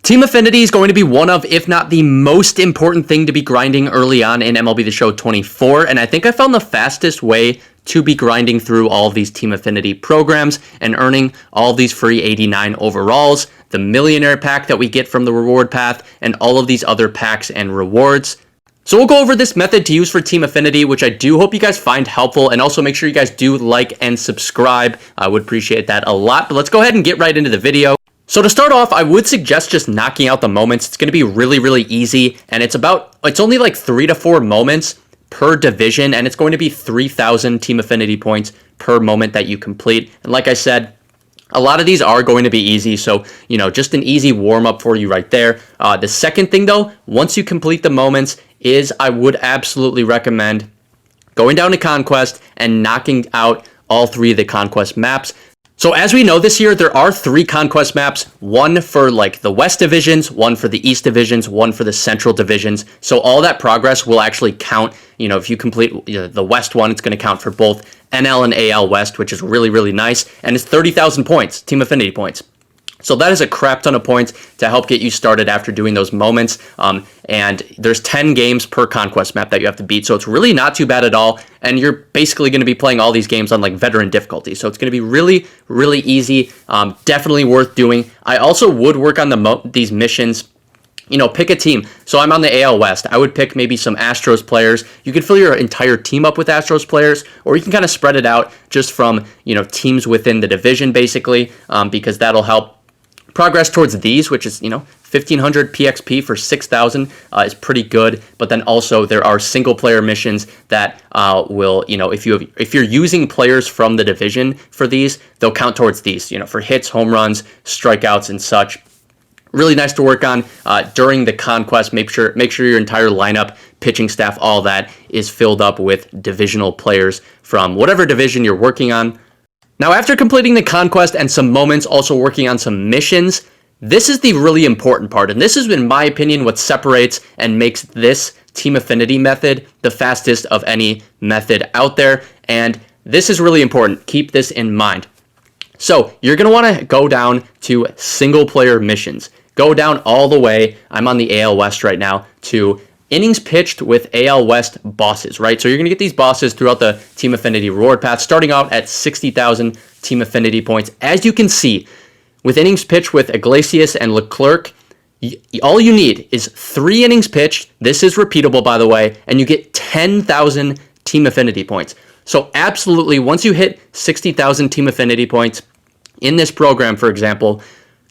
Team Affinity is going to be one of, if not the most important thing to be grinding early on in MLB The Show 24, and I think I found the fastest way to be grinding through all of these Team Affinity programs and earning all of these free 89 overalls, the Millionaire Pack that we get from the reward path, and all of these other packs and rewards. So we'll go over this method to use for Team Affinity, which I do hope you guys find helpful, and also make sure you guys do like and subscribe. I would appreciate that a lot, but let's go ahead and get right into the video. So to start off, I would suggest just knocking out the moments. It's going to be really, really easy, and it's only like 3 to 4 moments per division, and it's going to be 3,000 Team Affinity points per moment that you complete. And like I said, a lot of these are going to be easy, so, just an easy warm-up for you right there. The second thing, though, once you complete the moments, is I would absolutely recommend going down to Conquest and knocking out all 3 of the Conquest maps. So as we know this year, there are 3 Conquest maps, one for like the West divisions, one for the East divisions, one for the Central divisions. So all that progress will actually count. If you complete the West one, it's going to count for both NL and AL West, which is really, really nice. And it's 30,000 points, Team Affinity points. So that is a crap ton of points to help get you started after doing those moments. And there's 10 games per Conquest map that you have to beat. So it's really not too bad at all. And you're basically going to be playing all these games on like veteran difficulty. So it's going to be really, really easy. Definitely worth doing. I also would work on these missions. Pick a team. So I'm on the AL West. I would pick maybe some Astros players. You can fill your entire team up with Astros players, or you can kind of spread it out just from, teams within the division, basically, because that'll help progress towards these, which is, 1,500 PXP for 6,000 is pretty good. But then also there are single player missions that will, if you're using players from the division for these, they'll count towards these, for hits, home runs, strikeouts, and such. Really nice to work on during the Conquest. Make sure your entire lineup, pitching staff, all that is filled up with divisional players from whatever division you're working on. Now, after completing the Conquest and some moments, also working on some missions, this is the really important part. And this is, in my opinion, what separates and makes this Team Affinity method the fastest of any method out there. And this is really important. Keep this in mind. So you're going to want to go down to single player missions. Go down all the way. I'm on the AL West right now to innings pitched with AL West bosses, right? So you're going to get these bosses throughout the Team Affinity reward path, starting out at 60,000 Team Affinity points. As you can see, with innings pitched with Iglesias and Leclerc, all you need is 3 innings pitched. This is repeatable, by the way, and you get 10,000 Team Affinity points. So absolutely, once you hit 60,000 Team Affinity points in this program, for example,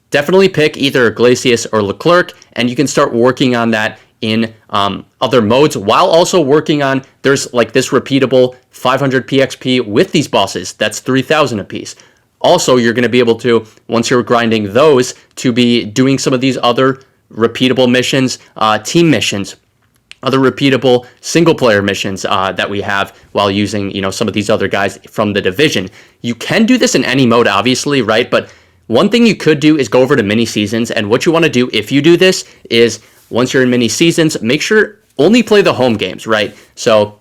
definitely pick either Iglesias or Leclerc, and you can start working on that in other modes, while also working on, there's like this repeatable 500 PXP with these bosses. That's 3,000 apiece. Also, you're going to be able to, once you're grinding those, to be doing some of these other repeatable missions, team missions, other repeatable single player missions that we have while using, some of these other guys from the division. You can do this in any mode, obviously, right? But one thing you could do is go over to mini seasons, and what you want to do if you do this is, once you're in mini seasons, make sure only play the home games, right? So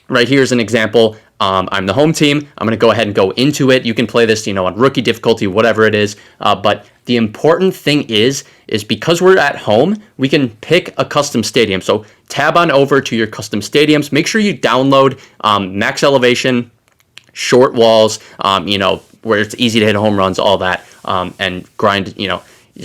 right here's an example. I'm the home team. I'm going to go ahead and go into it. You can play this, on rookie difficulty, whatever it is. But the important thing is because we're at home, we can pick a custom stadium. So tab on over to your custom stadiums. Make sure you download max elevation, short walls, where it's easy to hit home runs, all that, and grind,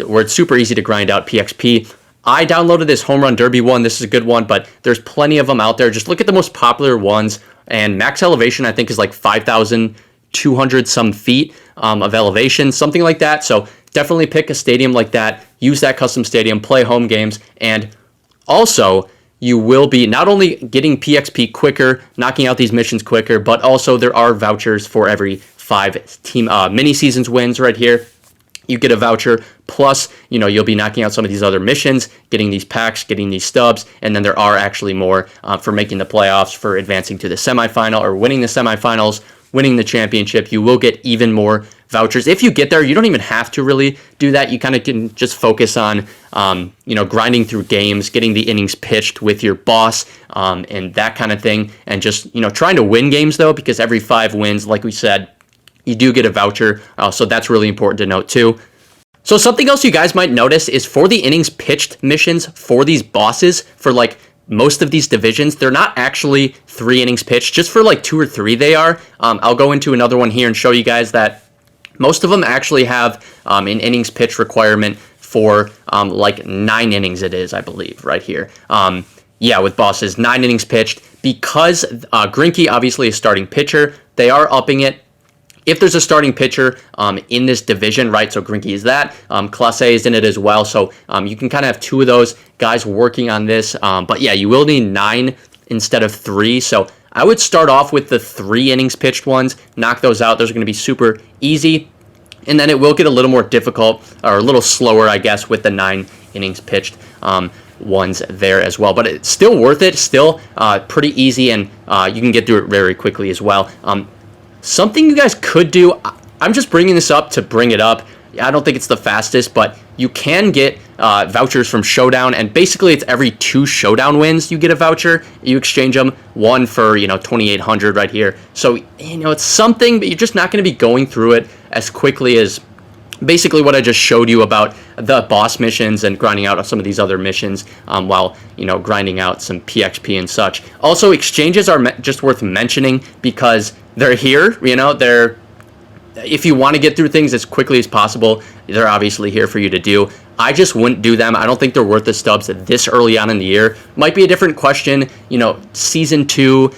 where it's super easy to grind out PXP. I downloaded this Home Run Derby one. This is a good one, but there's plenty of them out there. Just look at the most popular ones. And max elevation, I think, is like 5,200 some feet of elevation, something like that. So definitely pick a stadium like that. Use that custom stadium, play home games. And also, you will be not only getting PXP quicker, knocking out these missions quicker, but also there are vouchers for every 5 team mini seasons wins right here. You get a voucher, plus, you'll be knocking out some of these other missions, getting these packs, getting these stubs, and then there are actually more for making the playoffs, for advancing to the semifinal, or winning the semifinals, winning the championship. You will get even more vouchers. If you get there, you don't even have to really do that. You kind of can just focus on, grinding through games, getting the innings pitched with your boss, and that kind of thing, and just, trying to win games, though, because every 5 wins, like we said, you do get a voucher, so that's really important to note too. So something else you guys might notice is for the innings pitched missions for these bosses, for like most of these divisions, they're not actually 3 innings pitched. Just for like 2 or 3 they are. I'll go into another one here and show you guys that most of them actually have an innings pitch requirement for like 9 innings it is, I believe, right here. Yeah, with bosses, 9 innings pitched. Because Greinke obviously is starting pitcher, they are upping it. If there's a starting pitcher in this division, right, so Greinke is that, Clase is in it as well, so you can kind of have 2 of those guys working on this, but yeah, you will need 9 instead of 3, so I would start off with the 3 innings pitched ones, knock those out. Those are going to be super easy, and then it will get a little more difficult, or a little slower, I guess, with the 9 innings pitched ones there as well, but it's still worth it, still pretty easy, and you can get through it very quickly as well. Something you guys could do, I'm just bringing this up to bring it up. I don't think it's the fastest, but you can get vouchers from Showdown, and basically it's every 2 Showdown wins you get a voucher. You exchange them, 1 for, 2,800 right here. So, it's something, but you're just not going to be going through it as quickly as basically what I just showed you about the boss missions and grinding out some of these other missions while, grinding out some PXP and such. Also, exchanges are just worth mentioning because they're here, if you want to get through things as quickly as possible, they're obviously here for you to do. I just wouldn't do them. I don't think they're worth the stubs this early on in the year. Might be a different question, season 2,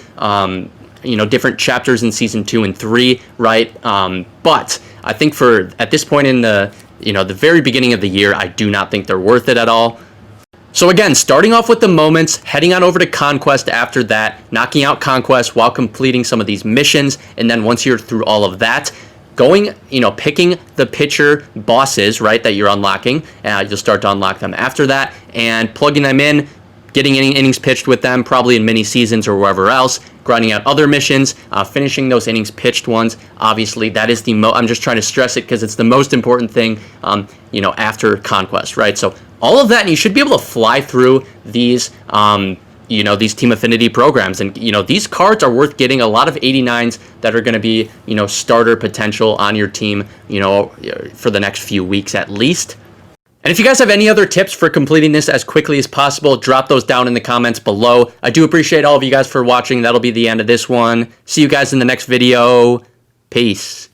different chapters in season 2 and 3, right? But I think at this point in the very beginning of the year, I do not think they're worth it at all. So again, starting off with the moments, heading on over to Conquest after that, knocking out Conquest while completing some of these missions, and then once you're through all of that, going, picking the pitcher bosses, right, that you're unlocking, you'll start to unlock them after that, and plugging them in, getting innings pitched with them, probably in mini seasons or wherever else, grinding out other missions, finishing those innings pitched ones. Obviously, that is I'm just trying to stress it because it's the most important thing, after Conquest, right? So all of that, and you should be able to fly through these, these Team Affinity programs. And, these cards are worth getting. A lot of 89s that are going to be, starter potential on your team, for the next few weeks at least. And if you guys have any other tips for completing this as quickly as possible, drop those down in the comments below. I do appreciate all of you guys for watching. That'll be the end of this one. See you guys in the next video. Peace.